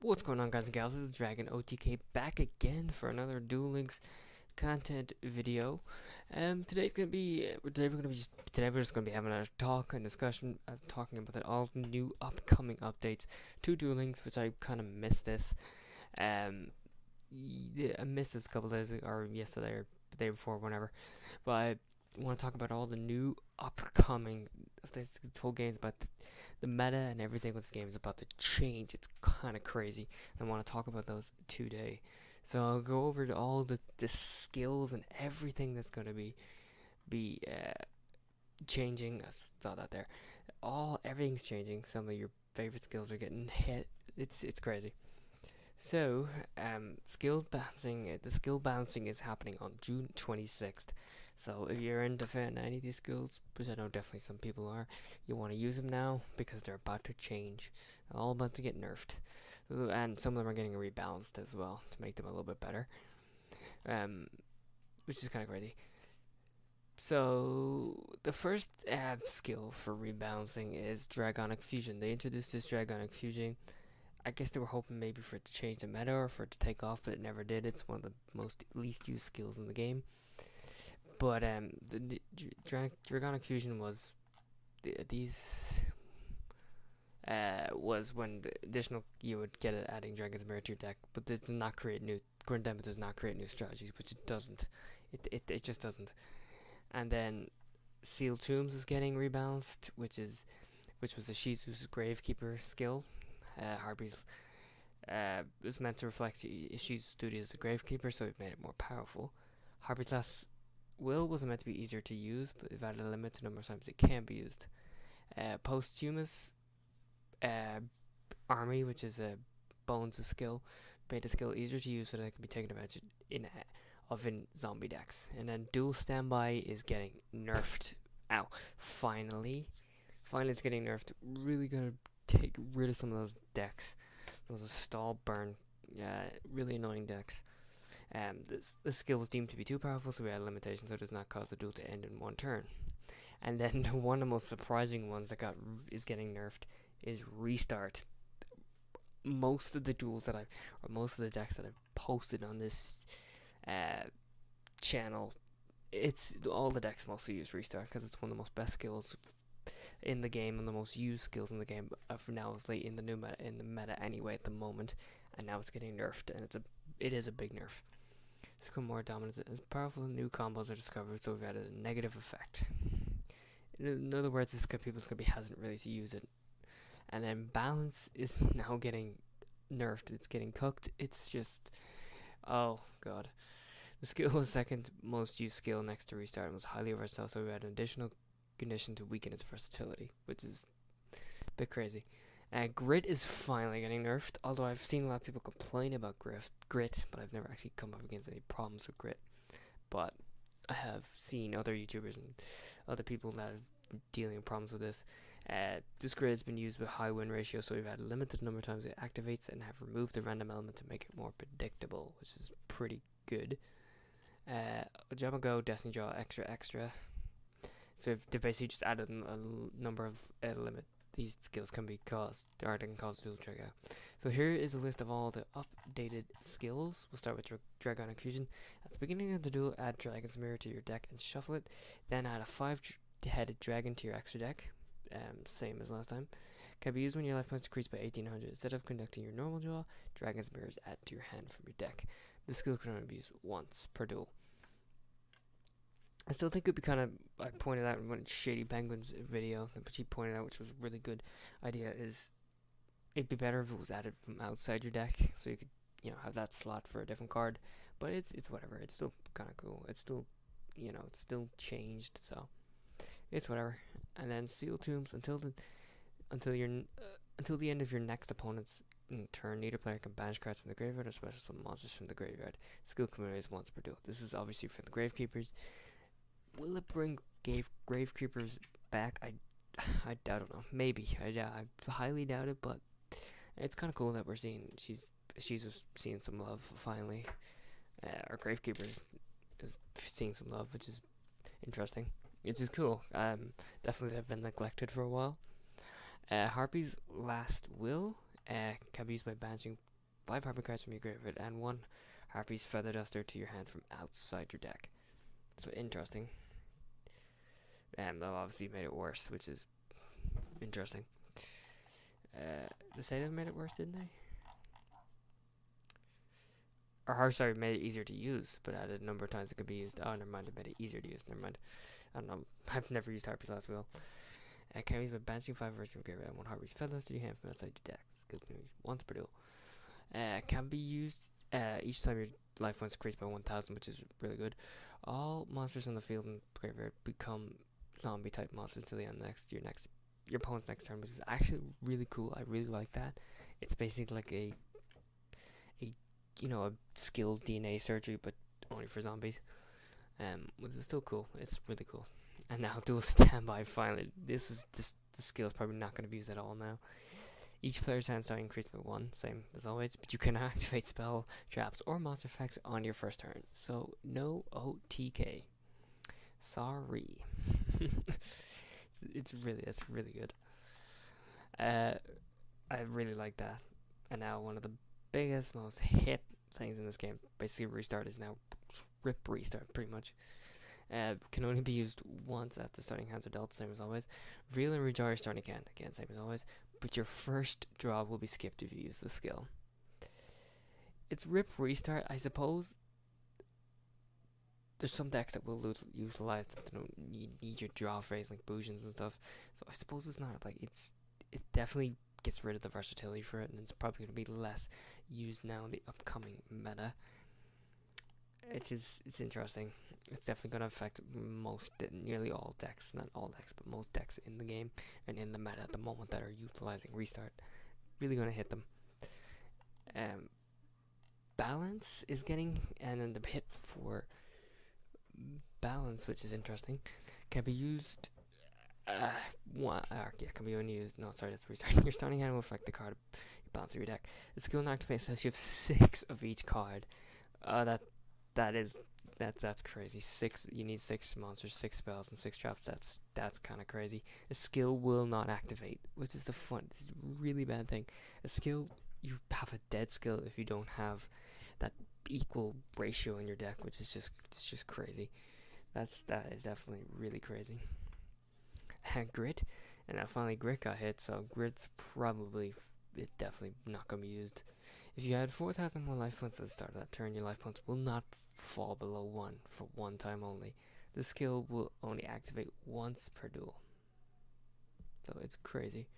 What's going on, guys and gals? This is Dragon OTK back again for another Duel Links content video. Today we're just gonna be having a talk and discussion of talking about all new upcoming updates to Duel Links, which I kind of missed this. I missed this a couple days ago, or yesterday or the day before, whenever. But I want to talk about all the new upcoming. This whole game's about the meta and everything with this game is about to change. It's kind of crazy. I want to talk about those today. So I'll go over all the skills and everything that's going to be changing. I saw that there. Everything's changing. Some of your favorite skills are getting hit. It's crazy. So, skill balancing. The skill balancing is happening on June 26th. So, if you're into fan any of these skills, which I know definitely some people are, you want to use them now because they're about to change. They're all about to get nerfed, and some of them are getting rebalanced as well to make them a little bit better. Um, which is kind of crazy. So, the first skill for rebalancing is Dragonic Fusion. They introduced this Dragonic Fusion. I guess they were hoping maybe for it to change the meta or for it to take off, but it never did. It's one of the most least used skills in the game. But the Dragonic Fusion was was when the additional you would get it adding Dragon's Mirror to your deck, but this does not create new. Grim does not create new strategies, which it doesn't. It just doesn't. And then Seal Tombs is getting rebalanced, which was the Shizu's Gravekeeper skill. Harpy's was meant to reflect Shizu's duty as a Gravekeeper, so it made it more powerful. Harpy's last will wasn't meant to be easier to use, but they've added a limit to the number of times it can be used. Posthumous Army, which is a Bones' skill, made the skill easier to use so that it can be taken advantage in zombie decks. And then Dual Standby is getting nerfed. Ow! Finally, it's getting nerfed. Really gonna take rid of some of those decks. Those stall burn, really annoying decks. This skill was deemed to be too powerful, so we had limitations, so it does not cause the duel to end in one turn. And then one of the most surprising ones that is getting nerfed is Restart. Most of the most of the decks that I've posted on this channel, it's all the decks mostly use Restart because it's one of the most best skills in the game and the most used skills in the game. For now, it's late in the meta anyway at the moment, and now it's getting nerfed, and it is a big nerf. It's become more dominant as powerful new combos are discovered, so we've added a negative effect. In other words, people's gonna be hesitant really to use it. And then balance is now getting nerfed. It's getting cooked. It's just, oh god. The skill was second most used skill next to Restart and was highly versatile, so we had an additional condition to weaken its versatility, which is a bit crazy. Grit is finally getting nerfed, although I've seen a lot of people complain about grit, but I've never actually come up against any problems with grit. But I have seen other YouTubers and other people that are dealing with problems with this. This grid has been used with high win ratio, so we've had a limited number of times it activates and have removed the random element to make it more predictable, which is pretty good. Go, Destiny Draw, extra. So they basically just added a number of limit. These skills can be caused, or they can cause dual trigger. So here is a list of all the updated skills. We'll start with Dragonic Fusion. At the beginning of the duel, add Dragon's Mirror to your deck and shuffle it. Then add a 5-headed dragon to your extra deck. Same as last time. Can be used when your life points decrease by 1800. Instead of conducting your normal draw, Dragon's Mirror is added to your hand from your deck. This skill can only be used once per duel. I still think it'd be kind of, I pointed out in one Shady Penguin's video, which he pointed out, which was a really good idea, is it'd be better if it was added from outside your deck, so you could, have that slot for a different card. But it's whatever. It's still kind of cool. It's still, it's still changed, so it's whatever. And then Seal Tombs until the end of your next opponent's turn. Neither player can banish cards from the graveyard or special summon monsters from the graveyard. Skill can be raised once per duel. This is obviously for the Gravekeepers. Will it bring Gravekeepers back? I don't know. Maybe. I highly doubt it, but it's kind of cool that we're seeing she's seeing some love finally. Our Gravekeepers is seeing some love, which is interesting. Which is cool. Definitely have been neglected for a while. Harpy's last will can be used by banishing 5 Harpy cards from your graveyard and 1 Harpy's Feather Duster to your hand from outside your deck. So interesting. They've obviously made it worse, which is interesting. They say they made it worse, didn't they? Or sorry, made it easier to use, but added a number of times it could be used. Oh, never mind, it made it easier to use. Never mind. I don't know. I've never used Harpy's last wheel. Can be used by banishing 5 cards from your graveyard and 1 Harpy's Feather to your hand from outside your deck. Skill can be used once per duel. Can be used each time your life points increase by 1,000, which is really good. All monsters on the field and graveyard become zombie type monsters till the end your opponent's next turn, which is actually really cool. I really like that. It's basically like a skilled DNA surgery, but only for zombies. Which is still cool. It's really cool. And now dual standby. Finally, the skill is probably not going to be used at all now. Each player's hand start increased by 1, same as always, but you can activate spell, traps, or monster effects on your first turn. So no OTK. Sorry. It's really good. I really like that. And now one of the biggest, most hit things in this game, basically restart, is now rip restart pretty much. Can only be used once after starting hands are dealt, same as always. Reveal and redraw your starting hand, again same as always, but your first draw will be skipped if you use the skill. It's rip restart. I suppose there's some decks that will utilize that don't need your draw phrase, like Bujins and stuff, so I suppose it's not like it definitely gets rid of the versatility for it, and it's probably going to be less used now in the upcoming meta. It's interesting. It's definitely going to affect nearly all decks, not all decks, but most decks in the game and in the meta at the moment that are utilizing restart. Really going to hit them. Balance is getting, and then the hit for balance, which is interesting, can be used. Can be only used. No, sorry, that's restart. Your starting hand will affect the card you balance of your deck. The skill and activate says you have 6 of each card. That's crazy. 6. You need 6 monsters, 6 spells, and 6 traps. That's kind of crazy. The skill will not activate, which is this is a really bad thing. A skill, you have a dead skill if you don't have that equal ratio in your deck, which is just crazy. That is definitely really crazy. Grit, and now finally Grit got hit, so Grit's it's definitely not going to be used. If you had 4,000 more life points at the start of that turn, your life points will not fall below 1 for 1 time only. The skill will only activate once per duel. So it's crazy.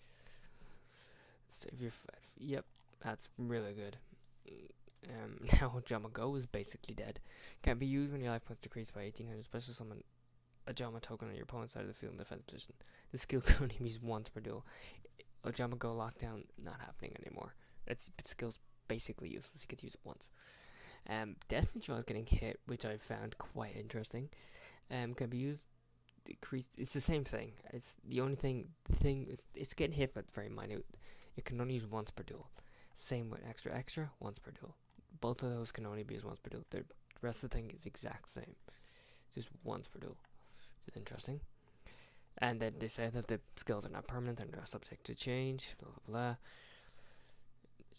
So if you're yep, that's really good. Now yugioh is basically dead. Can be used when your life points decrease by 1,800. Special summon a yugioh token on your opponent's side of the field in defense position. The skill can only be used once per duel. A yugioh lockdown not happening anymore. Its skill's basically useless. You could use it once. Destiny Draw is getting hit, which I found quite interesting. Can be used decreased. It's the same thing. It's the only thing is it's getting hit, but very minute. It can only use once per duel. Same with extra once per duel. Both of those can only be used once per duel. The rest of the thing is exact same, just once per duel. Which is interesting. And then they say that the skills are not permanent and are subject to change. Blah blah blah.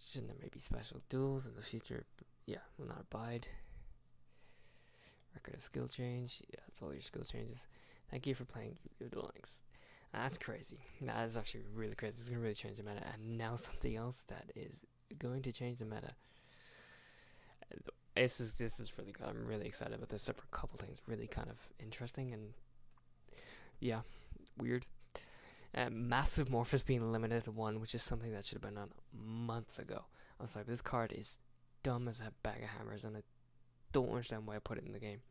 Shouldn't there may be special duels in the future? Yeah, will not abide. Record of skill change. Yeah, that's all your skill changes. Thank you for playing your Duel Links. That's crazy. That is actually really crazy. It's going to really change the meta. And now something else that is going to change the meta. This is really good. I'm really excited about this, except for a couple things really kind of interesting and yeah, weird. Massive Morphus being limited to 1, which is something that should have been done months ago. I was like, this card is dumb as a bag of hammers, and I don't understand why I put it in the game.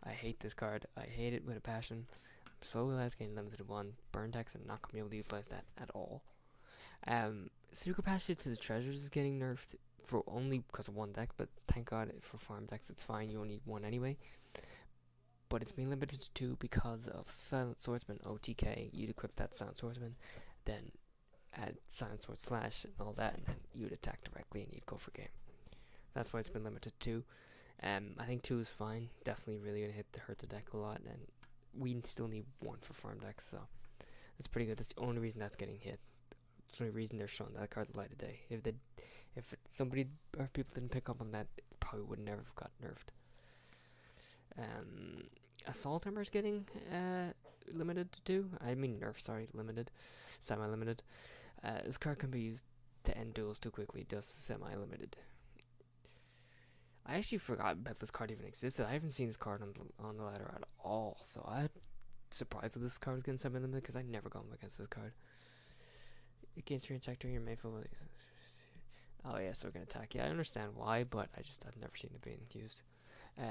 I hate this card. I hate it with a passion. I'm so glad it's getting limited to 1. Burn decks are not going to be able to utilize that at all. Super Passage to the Treasures is getting nerfed for only because of 1 deck, but thank God for farm decks it's fine. You only need 1 anyway. But it's being limited to 2 because of Silent Swordsman OTK. You'd equip that Silent Swordsman, then add Silent Sword Slash and all that, and then you'd attack directly and you'd go for game. That's why it's been limited to 2. I think 2 is fine. Definitely really gonna hurt the deck a lot, and we still need 1 for farm decks, so that's pretty good. That's the only reason that's getting hit. the only reason they're showing that card the light of day. If somebody or people didn't pick up on that, it probably would never have got nerfed. Assault armor's getting limited to 2. I mean nerf, sorry, limited, semi-limited. This card can be used to end duels too quickly, just semi-limited. I actually forgot about this card even existed. I haven't seen this card on the ladder at all, so I'm surprised that this card was getting semi-limited because I've never gone against this card. Against your injector, your main foe. Oh yeah, so we're gonna attack. Yeah, I understand why, but I've never seen it being used.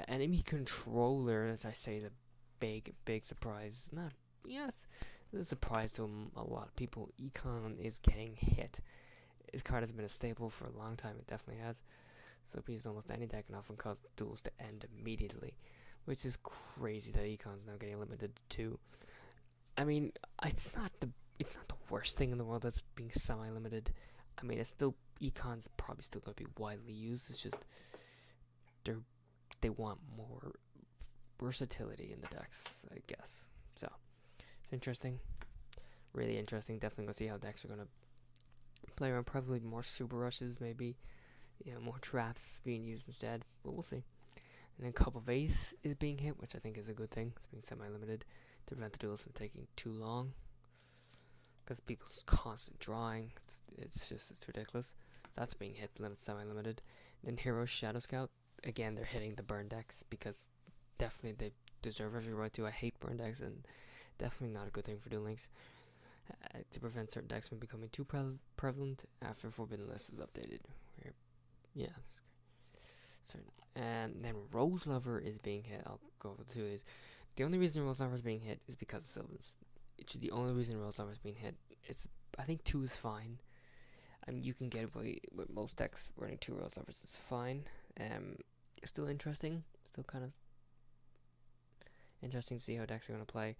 Enemy controller, as I say, is a big surprise. Not yes, it's a surprise to a lot of people. Econ is getting hit. His card has been a staple for a long time. It definitely has. So he's almost any deck and often cause duels to end immediately, which is crazy that Econ's now getting limited to 2. I mean, it's not the worst thing in the world that's being semi-limited. I mean, it's still Econ's probably still going to be widely used. It's just they want more versatility in the decks, I guess. So it's interesting, really interesting. Definitely gonna see how decks are gonna play around. Probably more super rushes, maybe. More traps being used instead, but we'll see. And then Cup of Ace is being hit, which I think is a good thing. It's being semi-limited to prevent the duels from taking too long, because people's constant drawing. It's ridiculous. That's being hit, semi-limited. And then Hero Shadow Scout, again, they're hitting the burn decks because definitely they deserve every right to. I hate burn decks, and definitely not a good thing for Duel Links. To prevent certain decks from becoming too prevalent after Forbidden List is updated. Yeah, that's great. And then Rose Lover is being hit. I'll go over the 2 of these. The only reason Rose Lover is being hit is because of Sylvans. It's the only reason Rose Lover is being hit. I think 2 is fine. I mean, you can get away with most decks running 2 Rose Lovers. It's fine. It's still interesting. Still kind of interesting to see how decks are going to play.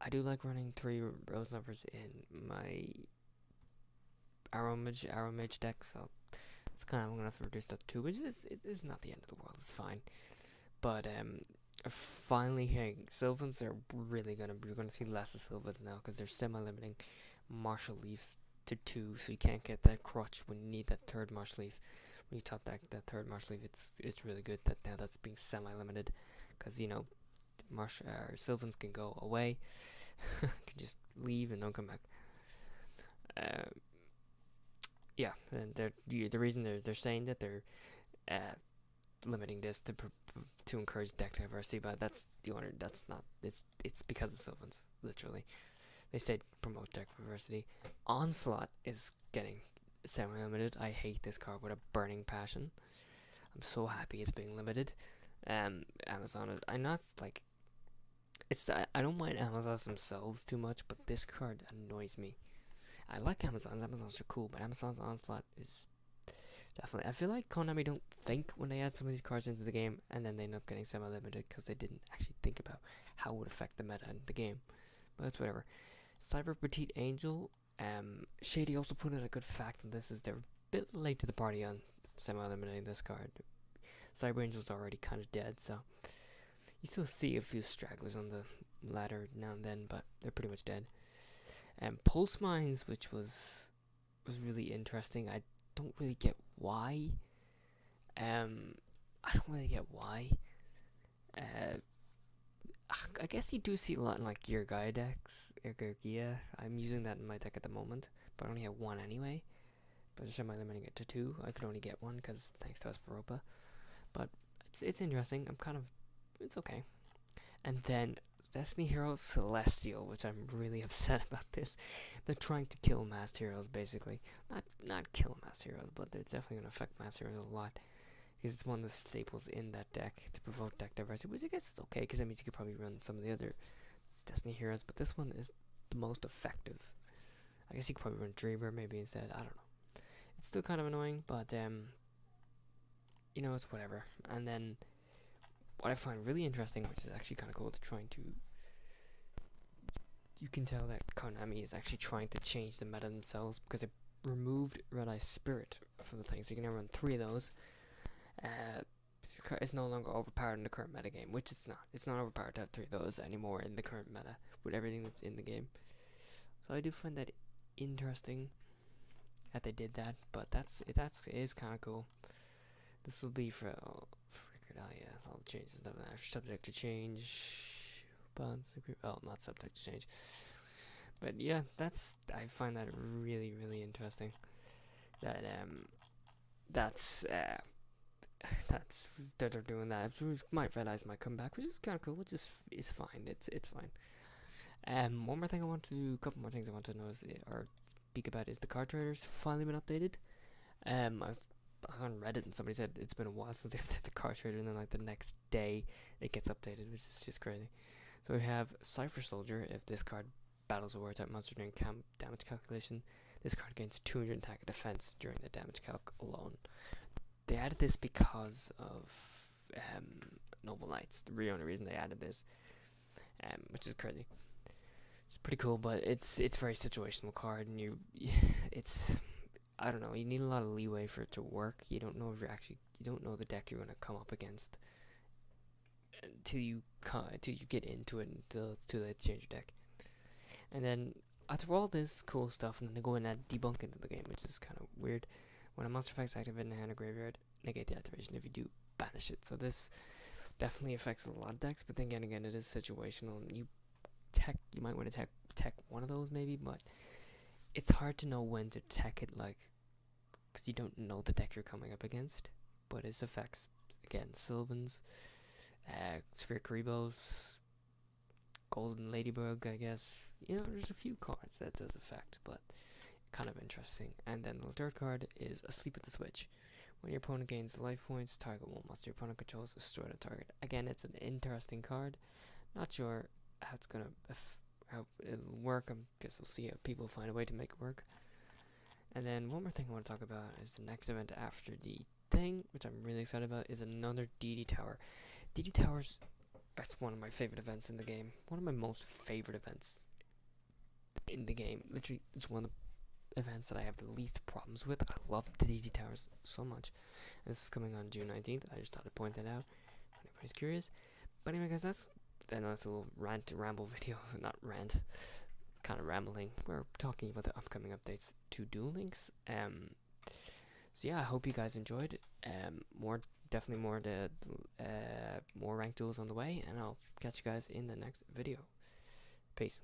I do like running 3 Rose Lovers in my Arrow Mage deck, so it's kind of, I'm going to have to reduce that to 2, which it is not the end of the world. It's fine. But finally hearing Sylvans are really going to, you're going to see less of Sylvans now because they're semi-limiting Martial Leafs to 2, so you can't get that crutch when you need that 3rd Martial Leaf. When you top that 3rd Martial Leaf, it's really good that now that's being semi-limited, because Sylvans can go away, can just leave and don't come back. Yeah, and the reason they're saying that they're limiting this to encourage deck diversity, but that's not it's because of Sylvans, literally. They said promote deck diversity. Onslaught is getting semi-limited. I hate this card with a burning passion. I'm so happy it's being limited. Amazon is, I'm not like, I don't mind Amazons themselves too much, but this card annoys me. I like Amazons are cool, but Amazon's Onslaught is definitely, I feel like Konami don't think when they add some of these cards into the game, and then they end up getting semi-limited because they didn't actually think about how it would affect the meta in the game. But it's whatever. Cyber Petite Angel, Shady also put in a good fact on this, is they're a bit late to the party on semi-eliminating this card. Cyber Angel's already kind of dead, so you still see a few stragglers on the ladder now and then, but they're pretty much dead. Pulse Mines, which was really interesting. I don't really get why. I guess you do see a lot in like Gear Gaia decks. Gear. I'm using that in my deck at the moment, but I only have 1 anyway. But I'm limiting it to 2. I could only get 1 because thanks to Esperopa. But it's interesting. It's okay. And then Destiny Heroes Celestial, which I'm really upset about this. They're trying to kill Masked Heroes, basically. Not kill Masked Heroes, but they're definitely going to affect Masked Heroes a lot. Because it's one of the staples in that deck to promote deck diversity, which I guess is okay, because that means you could probably run some of the other Destiny Heroes, but this one is the most effective. I guess you could probably run Dreamer maybe instead, I don't know. It's still kind of annoying, but it's whatever. And then what I find really interesting, which is actually kind of cool, you can tell that Konami is actually trying to change the meta themselves, because it removed Red Eye Spirit from the thing, so you can now run 3 of those. It's no longer overpowered in the current meta game, which it's not. It's not overpowered to have 3 of those anymore in the current meta with everything that's in the game. So I do find that interesting. that they did that, but it is kind of cool. This will be for yeah, all the changes that are subject to change. Not subject to change. But yeah, I find that really interesting. That that's that they're doing that. Might Red Eyes might come back, which is kind of cool. Which is fine. It's fine. One more thing couple more things I want to know or speak about is the card traders finally been updated. I was on Reddit and somebody said it's been a while since they updated the card trader, and then like the next day it gets updated, which is just crazy. So we have Cypher Soldier. If this card battles a war type monster during damage calculation, this card gains 200 attack and defense during the damage calc alone. They added this because of Noble Knights. The only reason they added this, which is crazy. It's pretty cool, but it's very situational card, and it's I don't know. You need a lot of leeway for it to work. You don't know the deck you're gonna come up against until you get into it. Until it's too late to change your deck. And then after all this cool stuff, and then they go and add debunk into the game, which is kind of weird. When a monster effect's active in the hand or graveyard, negate the activation. If you do, banish it. So this definitely affects a lot of decks, but then again, it is situational. And you might want to tech one of those maybe, but it's hard to know when to tech it, like, because you don't know the deck you're coming up against. But its effects, again, Sylvans, Sphere Karibos, Golden Ladybug, I guess. There's a few cards that does affect, but kind of interesting. And then the third card is Asleep at the Switch. When your opponent gains life points, target one monster your opponent controls, destroy the target. Again, it's an interesting card. Not sure how it's gonna how it'll work. I guess we'll see how people find a way to make it work. And then one more thing I want to talk about is the next event after the thing, which I'm really excited about, is another DD Tower. DD Towers, that's one of my favorite events in the game. One of my most favorite events in the game. Literally, it's one of the events that I have the least problems with. I love the DD Towers so much. And this is coming on June 19th. I just thought I'd point that out if anybody's curious. But anyway, guys, that's a little ramble video. Not rant, kind of rambling. We're talking about the upcoming updates to Duel Links. So yeah, I hope you guys enjoyed. Definitely more ranked duels on the way, and I'll catch you guys in the next video. Peace.